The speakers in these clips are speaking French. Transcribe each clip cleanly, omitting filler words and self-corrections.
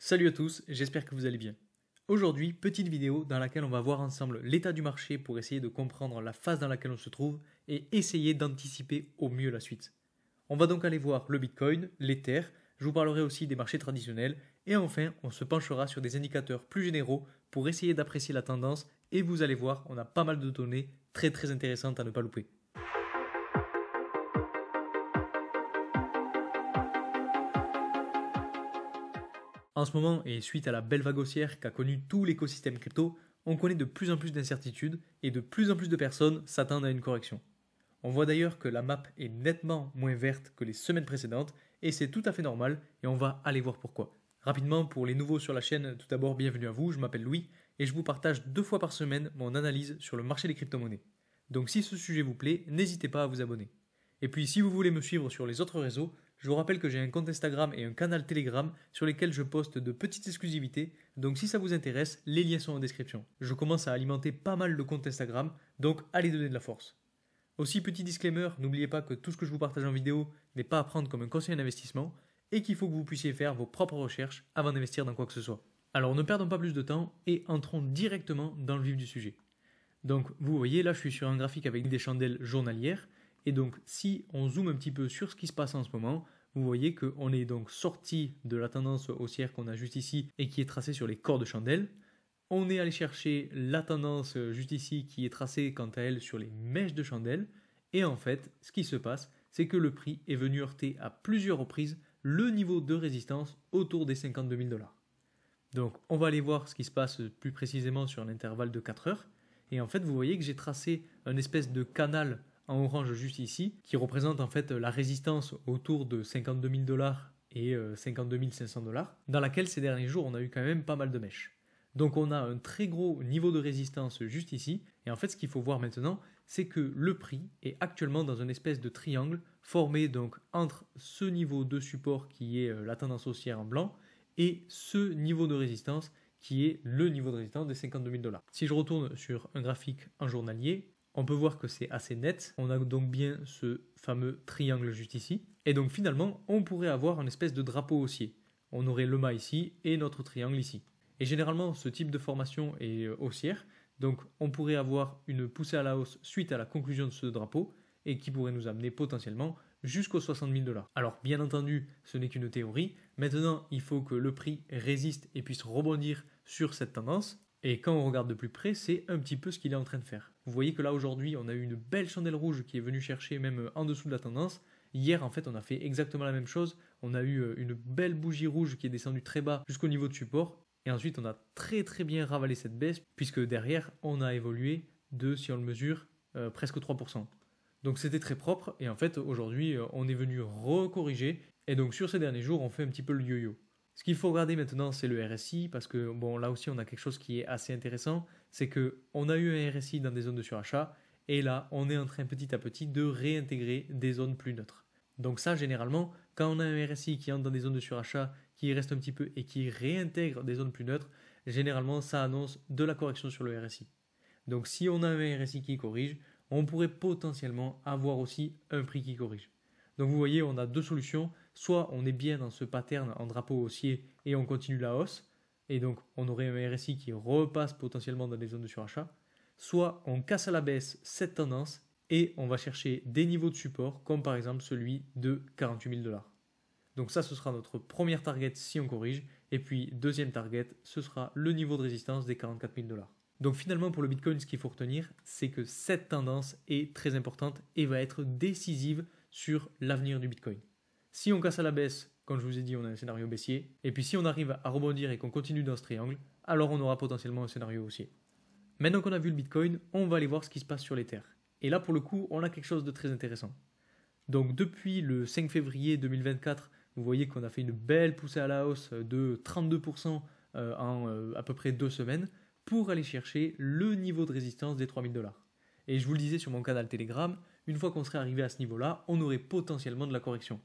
Salut à tous, j'espère que vous allez bien. Aujourd'hui, petite vidéo dans laquelle on va voir ensemble l'état du marché pour essayer de comprendre la phase dans laquelle on se trouve et essayer d'anticiper au mieux la suite. On va donc aller voir le Bitcoin, l'Ether, je vous parlerai aussi des marchés traditionnels et enfin on se penchera sur des indicateurs plus généraux pour essayer d'apprécier la tendance et vous allez voir, on a pas mal de données très intéressantes à ne pas louper. En ce moment, et suite à la belle vague haussière qu'a connue tout l'écosystème crypto, on connaît de plus en plus d'incertitudes et de plus en plus de personnes s'attendent à une correction. On voit d'ailleurs que la map est nettement moins verte que les semaines précédentes et c'est tout à fait normal et on va aller voir pourquoi. Rapidement, pour les nouveaux sur la chaîne, tout d'abord bienvenue à vous, je m'appelle Louis et je vous partage 2 fois par semaine mon analyse sur le marché des crypto-monnaies. Donc si ce sujet vous plaît, n'hésitez pas à vous abonner. Et puis si vous voulez me suivre sur les autres réseaux, je vous rappelle que j'ai un compte Instagram et un canal Telegram sur lesquels je poste de petites exclusivités, donc si ça vous intéresse, les liens sont en description. Je commence à alimenter pas mal le compte Instagram, donc allez donner de la force. Aussi petit disclaimer, n'oubliez pas que tout ce que je vous partage en vidéo n'est pas à prendre comme un conseil d'investissement et qu'il faut que vous puissiez faire vos propres recherches avant d'investir dans quoi que ce soit. Alors ne perdons pas plus de temps et entrons directement dans le vif du sujet. Donc vous voyez là je suis sur un graphique avec des chandelles journalières. Et donc, si on zoome un petit peu sur ce qui se passe en ce moment, vous voyez qu'on est donc sorti de la tendance haussière qu'on a juste ici et qui est tracée sur les corps de chandelle. On est allé chercher la tendance juste ici qui est tracée quant à elle sur les mèches de chandelle. Et en fait, ce qui se passe, c'est que le prix est venu heurter à plusieurs reprises le niveau de résistance autour des 52 000 $. Donc, on va aller voir ce qui se passe plus précisément sur un intervalle de 4 heures. Et en fait, vous voyez que j'ai tracé un espèce de canal en orange juste ici, qui représente en fait la résistance autour de 52 000 $ et 52 500 $, dans laquelle ces derniers jours on a eu quand même pas mal de mèches. Donc on a un très gros niveau de résistance juste ici, et en fait ce qu'il faut voir maintenant, c'est que le prix est actuellement dans une espèce de triangle formé donc entre ce niveau de support qui est la tendance haussière en blanc, et ce niveau de résistance qui est le niveau de résistance des 52 000 $. Si je retourne sur un graphique en journalier, on peut voir que c'est assez net. On a donc bien ce fameux triangle juste ici. Et donc finalement, on pourrait avoir une espèce de drapeau haussier. On aurait le mât ici et notre triangle ici. Et généralement, ce type de formation est haussière. Donc on pourrait avoir une poussée à la hausse suite à la conclusion de ce drapeau et qui pourrait nous amener potentiellement jusqu'aux 60 000 $. Alors bien entendu, ce n'est qu'une théorie. Maintenant, il faut que le prix résiste et puisse rebondir sur cette tendance. Et quand on regarde de plus près, c'est un petit peu ce qu'il est en train de faire. Vous voyez que là aujourd'hui, on a eu une belle chandelle rouge qui est venue chercher même en dessous de la tendance. Hier, en fait, on a fait exactement la même chose. On a eu une belle bougie rouge qui est descendue très bas jusqu'au niveau de support. Et ensuite, on a très bien ravalé cette baisse puisque derrière, on a évolué de, si on le mesure, presque 3%. Donc c'était très propre et en fait, aujourd'hui, on est venu recorriger. Et donc sur ces derniers jours, on fait un petit peu le yo-yo. Ce qu'il faut regarder maintenant, c'est le RSI, parce que bon, là aussi, on a quelque chose qui est assez intéressant, c'est qu'on a eu un RSI dans des zones de surachat, et là, on est en train petit à petit de réintégrer des zones plus neutres. Donc ça, généralement, quand on a un RSI qui entre dans des zones de surachat, qui reste un petit peu et qui réintègre des zones plus neutres, généralement, ça annonce de la correction sur le RSI. Donc si on a un RSI qui corrige, on pourrait potentiellement avoir aussi un prix qui corrige. Donc vous voyez, on a deux solutions. Soit on est bien dans ce pattern en drapeau haussier et on continue la hausse, et donc on aurait un RSI qui repasse potentiellement dans des zones de surachat. Soit on casse à la baisse cette tendance et on va chercher des niveaux de support, comme par exemple celui de 48 000 $. Donc ça, ce sera notre première target si on corrige. Et puis deuxième target, ce sera le niveau de résistance des 44 000 $. Donc finalement pour le Bitcoin, ce qu'il faut retenir, c'est que cette tendance est très importante et va être décisive sur l'avenir du Bitcoin. Si on casse à la baisse, comme je vous ai dit, on a un scénario baissier. Et puis si on arrive à rebondir et qu'on continue dans ce triangle, alors on aura potentiellement un scénario haussier. Maintenant qu'on a vu le Bitcoin, on va aller voir ce qui se passe sur l'Ether. Et là pour le coup, on a quelque chose de très intéressant. Donc depuis le 5 février 2024, vous voyez qu'on a fait une belle poussée à la hausse de 32% en à peu près 2 semaines pour aller chercher le niveau de résistance des 3000 $. Et je vous le disais sur mon canal Telegram, une fois qu'on serait arrivé à ce niveau-là, on aurait potentiellement de la correction.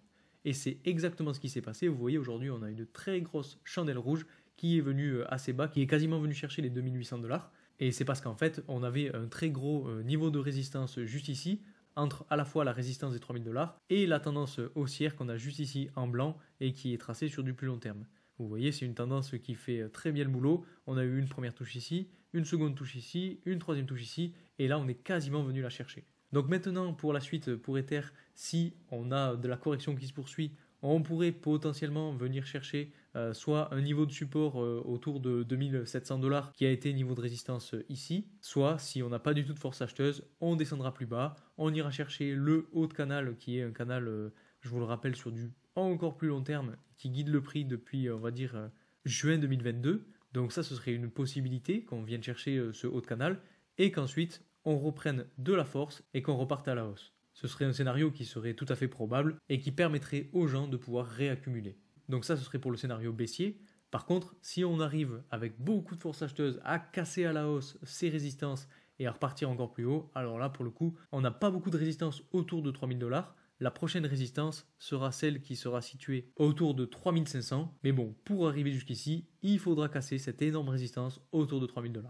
Et c'est exactement ce qui s'est passé. Vous voyez, aujourd'hui, on a une très grosse chandelle rouge qui est venue assez bas, qui est quasiment venue chercher les 2800 $. Et c'est parce qu'en fait, on avait un très gros niveau de résistance juste ici, entre à la fois la résistance des 3000 $ et la tendance haussière qu'on a juste ici en blanc et qui est tracée sur du plus long terme. Vous voyez, c'est une tendance qui fait très bien le boulot. On a eu une première touche ici, une seconde touche ici, une troisième touche ici, et là on est quasiment venu la chercher. Donc maintenant pour la suite, pour Ether, si on a de la correction qui se poursuit, on pourrait potentiellement venir chercher soit un niveau de support autour de 2700$ qui a été niveau de résistance ici, soit si on n'a pas du tout de force acheteuse, on descendra plus bas, on ira chercher le haut de canal qui est un canal, je vous le rappelle, sur du encore plus long terme qui guide le prix depuis, on va dire, juin 2022. Donc ça, ce serait une possibilité qu'on vienne chercher ce haut de canal et qu'ensuite on reprenne de la force et qu'on reparte à la hausse. Ce serait un scénario qui serait tout à fait probable et qui permettrait aux gens de pouvoir réaccumuler. Donc ça, ce serait pour le scénario baissier. Par contre, si on arrive avec beaucoup de force acheteuse à casser à la hausse ces résistances et à repartir encore plus haut, alors là, pour le coup, on n'a pas beaucoup de résistance autour de 3000$. La prochaine résistance sera celle qui sera située autour de 3500. Mais bon, pour arriver jusqu'ici, il faudra casser cette énorme résistance autour de 3000$.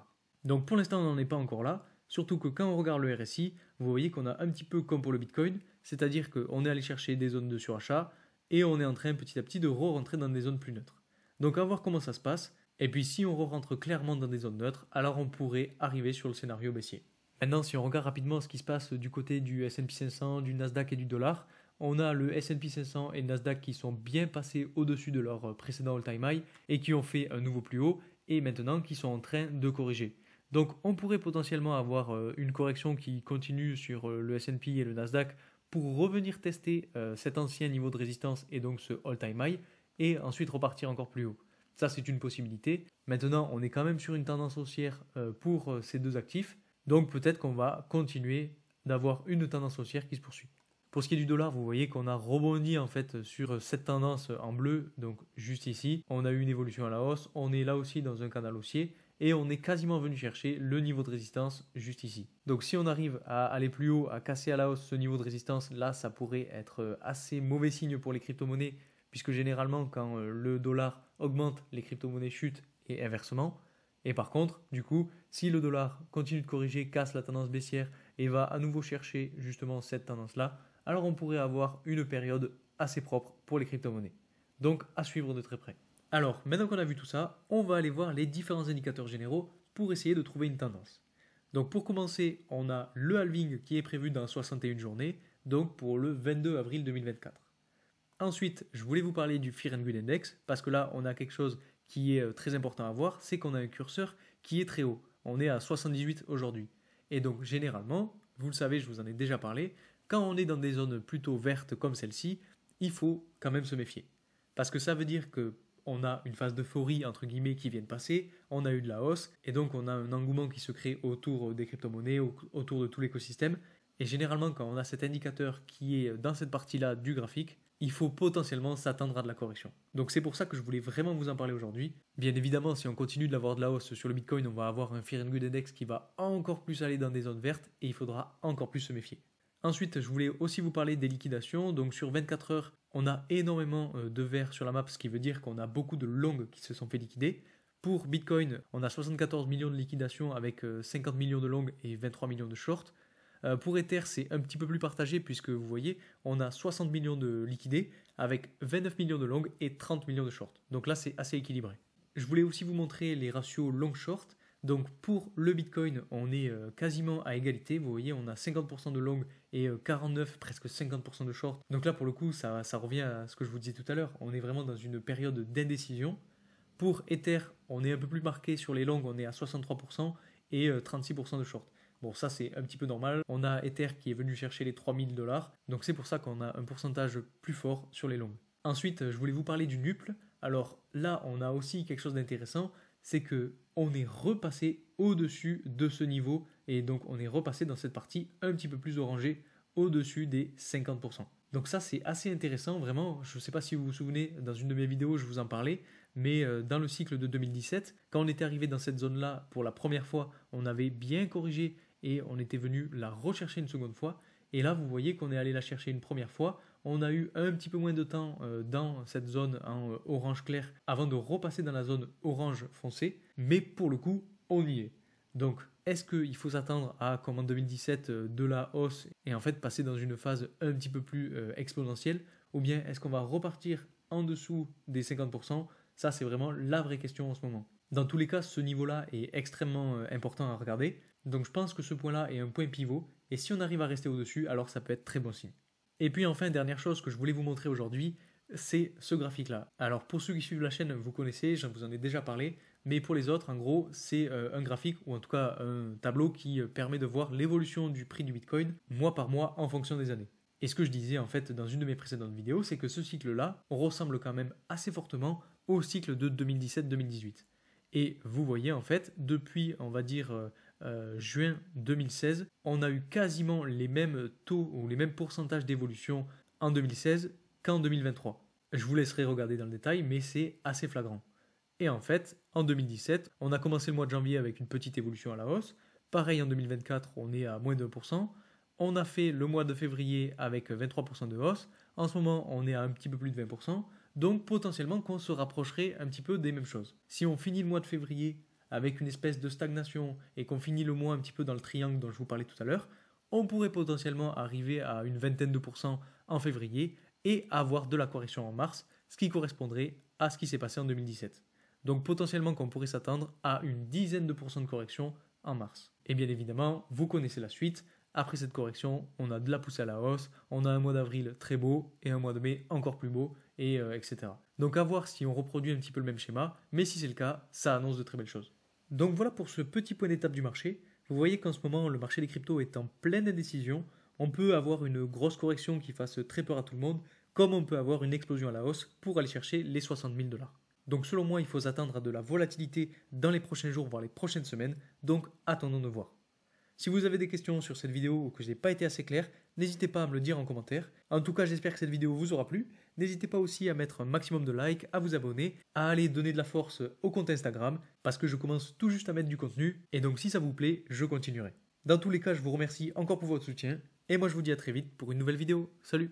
Donc pour l'instant, on n'en est pas encore là. Surtout que quand on regarde le RSI, vous voyez qu'on a un petit peu comme pour le Bitcoin, c'est-à-dire qu'on est allé chercher des zones de surachat et on est en train petit à petit de re-rentrer dans des zones plus neutres. Donc à voir comment ça se passe, et puis si on re-rentre clairement dans des zones neutres, alors on pourrait arriver sur le scénario baissier. Maintenant, si on regarde rapidement ce qui se passe du côté du S&P 500, du Nasdaq et du dollar, on a le S&P 500 et le Nasdaq qui sont bien passés au-dessus de leur précédent all-time high et qui ont fait un nouveau plus haut et maintenant qui sont en train de corriger. Donc on pourrait potentiellement avoir une correction qui continue sur le S&P et le Nasdaq pour revenir tester cet ancien niveau de résistance et donc ce all-time high et ensuite repartir encore plus haut. Ça, c'est une possibilité. Maintenant, on est quand même sur une tendance haussière pour ces deux actifs. Donc peut-être qu'on va continuer d'avoir une tendance haussière qui se poursuit. Pour ce qui est du dollar, vous voyez qu'on a rebondi en fait sur cette tendance en bleu, donc juste ici. On a eu une évolution à la hausse, on est là aussi dans un canal haussier et on est quasiment venu chercher le niveau de résistance juste ici. Donc si on arrive à aller plus haut, à casser à la hausse ce niveau de résistance, là ça pourrait être assez mauvais signe pour les crypto-monnaies puisque généralement quand le dollar augmente, les crypto-monnaies chutent et inversement. Et par contre, du coup, si le dollar continue de corriger, casse la tendance baissière et va à nouveau chercher justement cette tendance-là, alors on pourrait avoir une période assez propre pour les crypto-monnaies. Donc à suivre de très près. Alors, maintenant qu'on a vu tout ça, on va aller voir les différents indicateurs généraux pour essayer de trouver une tendance. Donc pour commencer, on a le halving qui est prévu dans 61 journées, donc pour le 22 avril 2024. Ensuite, je voulais vous parler du Fear and Greed Index, parce que là, on a quelque chose qui est très important à voir, c'est qu'on a un curseur qui est très haut. On est à 78 aujourd'hui. Et donc, généralement, vous le savez, je vous en ai déjà parlé, quand on est dans des zones plutôt vertes comme celle-ci, il faut quand même se méfier. Parce que ça veut dire qu'on a une phase d'euphorie, entre guillemets, qui vient de passer, on a eu de la hausse, et donc on a un engouement qui se crée autour des crypto-monnaies, autour de tout l'écosystème. Et généralement, quand on a cet indicateur qui est dans cette partie-là du graphique, il faut potentiellement s'attendre à de la correction. Donc c'est pour ça que je voulais vraiment vous en parler aujourd'hui. Bien évidemment, si on continue d'avoir de la hausse sur le Bitcoin, on va avoir un Fear and Greed Index qui va encore plus aller dans des zones vertes et il faudra encore plus se méfier. Ensuite, je voulais aussi vous parler des liquidations. Donc sur 24 heures, on a énormément de vert sur la map, ce qui veut dire qu'on a beaucoup de longs qui se sont fait liquider. Pour Bitcoin, on a 74 millions de liquidations avec 50 millions de longs et 23 millions de shorts. Pour Ether, c'est un petit peu plus partagé puisque vous voyez, on a 60 millions de liquidés avec 29 millions de longs et 30 millions de shorts. Donc là, c'est assez équilibré. Je voulais aussi vous montrer les ratios long-short. Donc pour le Bitcoin, on est quasiment à égalité. Vous voyez, on a 50% de long et 49, presque 50% de short. Donc là, pour le coup, ça revient à ce que je vous disais tout à l'heure. On est vraiment dans une période d'indécision. Pour Ether, on est un peu plus marqué sur les longs, on est à 63% et 36% de short. Bon, ça c'est un petit peu normal. On a Ether qui est venu chercher les 3000$, donc c'est pour ça qu'on a un pourcentage plus fort sur les longs. Ensuite, je voulais vous parler du NUPL. Alors là, on a aussi quelque chose d'intéressant, c'est que on est repassé au-dessus de ce niveau et donc on est repassé dans cette partie un petit peu plus orangée au-dessus des 50%. Donc ça c'est assez intéressant, vraiment. Je ne sais pas si vous vous souvenez, dans une de mes vidéos je vous en parlais, mais dans le cycle de 2017, quand on était arrivé dans cette zone-là pour la première fois, on avait bien corrigé et on était venu la rechercher une seconde fois. Et là, vous voyez qu'on est allé la chercher une première fois. On a eu un petit peu moins de temps dans cette zone en orange clair avant de repasser dans la zone orange foncé. Mais pour le coup, on y est. Donc, est-ce qu'il faut s'attendre à, comme en 2017, de la hausse et en fait passer dans une phase un petit peu plus exponentielle? Ou bien est-ce qu'on va repartir en dessous des 50%? Ça, c'est vraiment la vraie question en ce moment. Dans tous les cas, ce niveau-là est extrêmement important à regarder. Donc je pense que ce point-là est un point pivot. Et si on arrive à rester au-dessus, alors ça peut être très bon signe. Et puis enfin, dernière chose que je voulais vous montrer aujourd'hui, c'est ce graphique-là. Alors pour ceux qui suivent la chaîne, vous connaissez, je vous en ai déjà parlé. Mais pour les autres, en gros, c'est un graphique ou en tout cas un tableau qui permet de voir l'évolution du prix du Bitcoin mois par mois en fonction des années. Et ce que je disais en fait dans une de mes précédentes vidéos, c'est que ce cycle-là ressemble quand même assez fortement au cycle de 2017-2018. Et vous voyez en fait, depuis on va dire juin 2016, on a eu quasiment les mêmes taux ou les mêmes pourcentages d'évolution en 2016 qu'en 2023. Je vous laisserai regarder dans le détail, mais c'est assez flagrant. Et en fait, en 2017, on a commencé le mois de janvier avec une petite évolution à la hausse. Pareil en 2024, on est à moins de 1%. On a fait le mois de février avec 23% de hausse. En ce moment, on est à un petit peu plus de 20%. Donc potentiellement qu'on se rapprocherait un petit peu des mêmes choses. Si on finit le mois de février avec une espèce de stagnation et qu'on finit le mois un petit peu dans le triangle dont je vous parlais tout à l'heure, on pourrait potentiellement arriver à une vingtaine de pourcents en février et avoir de la correction en mars, ce qui correspondrait à ce qui s'est passé en 2017. Donc potentiellement qu'on pourrait s'attendre à une dizaine de pourcents de correction en mars. Et bien évidemment, vous connaissez la suite. Après cette correction, on a de la poussée à la hausse, on a un mois d'avril très beau et un mois de mai encore plus beau, et etc. Donc à voir si on reproduit un petit peu le même schéma, mais si c'est le cas, ça annonce de très belles choses. Donc voilà pour ce petit point d'étape du marché. Vous voyez qu'en ce moment, le marché des cryptos est en pleine indécision. On peut avoir une grosse correction qui fasse très peur à tout le monde, comme on peut avoir une explosion à la hausse pour aller chercher les 60 000 $. Donc selon moi, il faut s'attendre à de la volatilité dans les prochains jours, voire les prochaines semaines. Donc attendons de voir. Si vous avez des questions sur cette vidéo ou que je n'ai pas été assez clair, n'hésitez pas à me le dire en commentaire. En tout cas, j'espère que cette vidéo vous aura plu. N'hésitez pas aussi à mettre un maximum de likes, à vous abonner, à aller donner de la force au compte Instagram, parce que je commence tout juste à mettre du contenu, et donc si ça vous plaît, je continuerai. Dans tous les cas, je vous remercie encore pour votre soutien, et moi je vous dis à très vite pour une nouvelle vidéo. Salut!